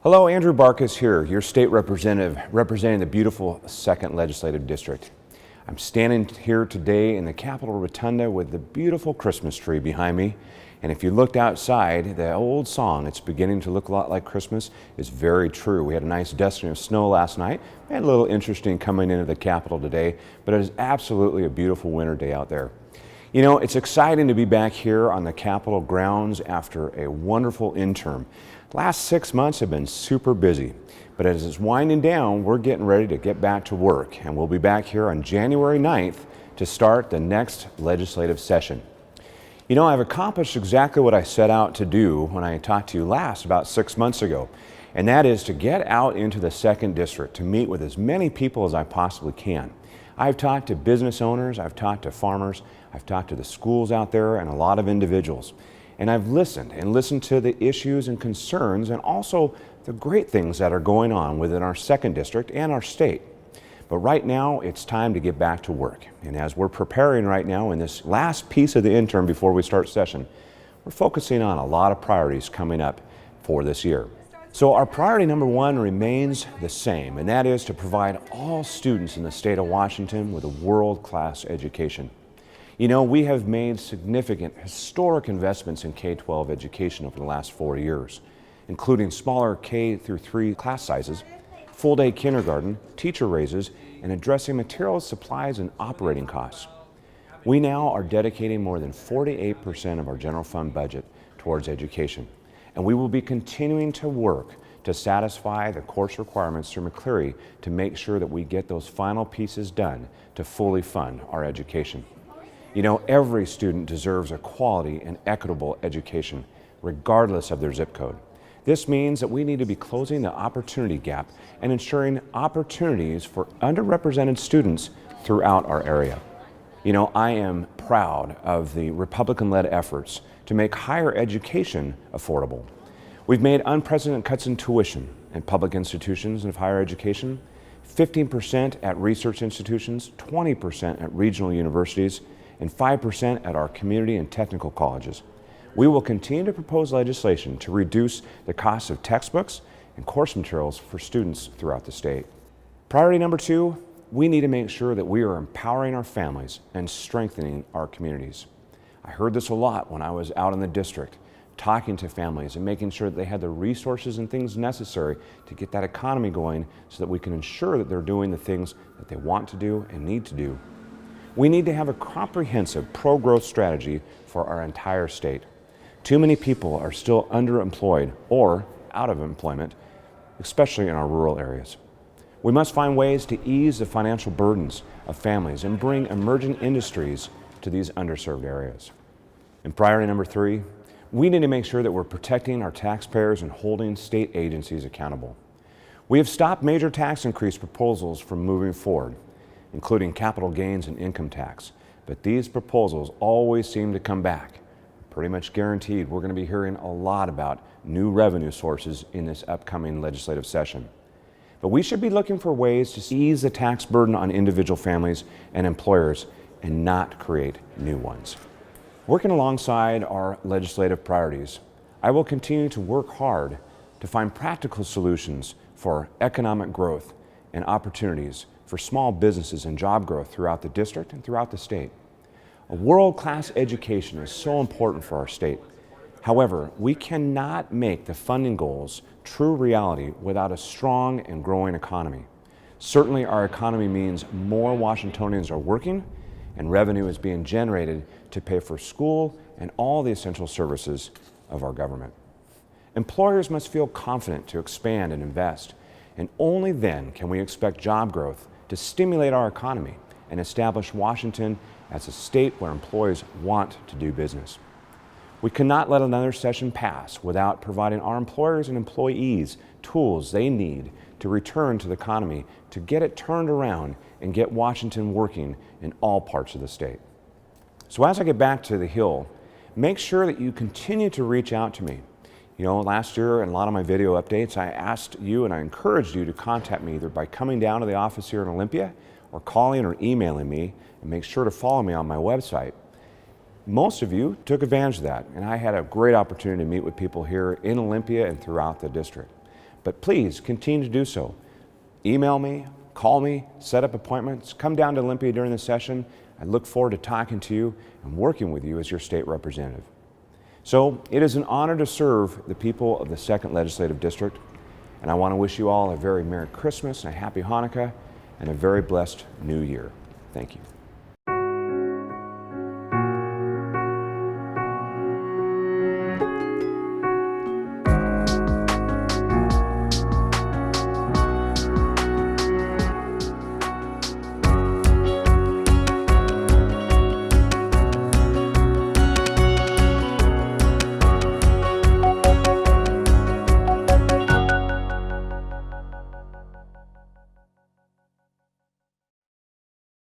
Hello, Andrew-Barkis here, your state representative representing the beautiful 2nd Legislative District. I'm standing here today in the Capitol Rotunda with the beautiful Christmas tree behind me. And if you looked outside, the old song, "It's beginning to look a lot like Christmas," is very true. We had a nice dusting of snow last night. We had a little interesting coming into the Capitol today, but it is absolutely a beautiful winter day out there. You know, it's exciting to be back here on the Capitol grounds after a wonderful interim. Last 6 months have been super busy, but as it's winding down, we're getting ready to get back to work, and we'll be back here on January 9th to start the next legislative session. You know, I've accomplished exactly what I set out to do when I talked to you last about 6 months ago, and that is to get out into the 2nd District to meet with as many people as I possibly can. I've talked to business owners, I've talked to farmers, I've talked to the schools out there and a lot of individuals. And I've listened to the issues and concerns and also the great things that are going on within our 2nd District and our state. But right now, it's time to get back to work. And as we're preparing right now in this last piece of the interim before we start session, we're focusing on a lot of priorities coming up for this year. So our priority number one remains the same, and that is to provide all students in the state of Washington with a world-class education. You know, we have made significant, historic investments in K-12 education over the last 4 years, including smaller K-3 class sizes, full-day kindergarten, teacher raises, and addressing materials, supplies, and operating costs. We now are dedicating more than 48% of our general fund budget towards education, and we will be continuing to work to satisfy the course requirements through McCleary to make sure that we get those final pieces done to fully fund our education. You know, every student deserves a quality and equitable education, regardless of their zip code. This means that we need to be closing the opportunity gap and ensuring opportunities for underrepresented students throughout our area. You know, I am proud of the Republican-led efforts to make higher education affordable. We've made unprecedented cuts in tuition in public institutions of higher education, 15% at research institutions, 20% at regional universities, and 5% at our community and technical colleges. We will continue to propose legislation to reduce the cost of textbooks and course materials for students throughout the state. Priority number two, we need to make sure that we are empowering our families and strengthening our communities. I heard this a lot when I was out in the district, talking to families and making sure that they had the resources and things necessary to get that economy going so that we can ensure that they're doing the things that they want to do and need to do. We need to have a comprehensive pro-growth strategy for our entire state. Too many people are still underemployed or out of employment, especially in our rural areas. We must find ways to ease the financial burdens of families and bring emerging industries to these underserved areas. And priority number three, we need to make sure that we're protecting our taxpayers and holding state agencies accountable. We have stopped major tax increase proposals from moving forward, including capital gains and income tax. But these proposals always seem to come back. Pretty much guaranteed we're going to be hearing a lot about new revenue sources in this upcoming legislative session. But we should be looking for ways to ease the tax burden on individual families and employers and not create new ones. Working alongside our legislative priorities, I will continue to work hard to find practical solutions for economic growth and opportunities for small businesses and job growth throughout the district and throughout the state. A world-class education is so important for our state. However, we cannot make the funding goals true reality without a strong and growing economy. Certainly, our economy means more Washingtonians are working and revenue is being generated to pay for school and all the essential services of our government. Employers must feel confident to expand and invest, and only then can we expect job growth to stimulate our economy and establish Washington as a state where employees want to do business. We cannot let another session pass without providing our employers and employees tools they need to return to the economy, to get it turned around and get Washington working in all parts of the state. So as I get back to the Hill, make sure that you continue to reach out to me. You know, last year in a lot of my video updates, I asked you and I encouraged you to contact me either by coming down to the office here in Olympia or calling or emailing me, and make sure to follow me on my website. Most of you took advantage of that, and I had a great opportunity to meet with people here in Olympia and throughout the district. But please continue to do so. Email me, call me, set up appointments, come down to Olympia during the session. I look forward to talking to you and working with you as your state representative. So it is an honor to serve the people of the 2nd Legislative District, and I want to wish you all a very Merry Christmas and a Happy Hanukkah and a very blessed New Year. Thank you.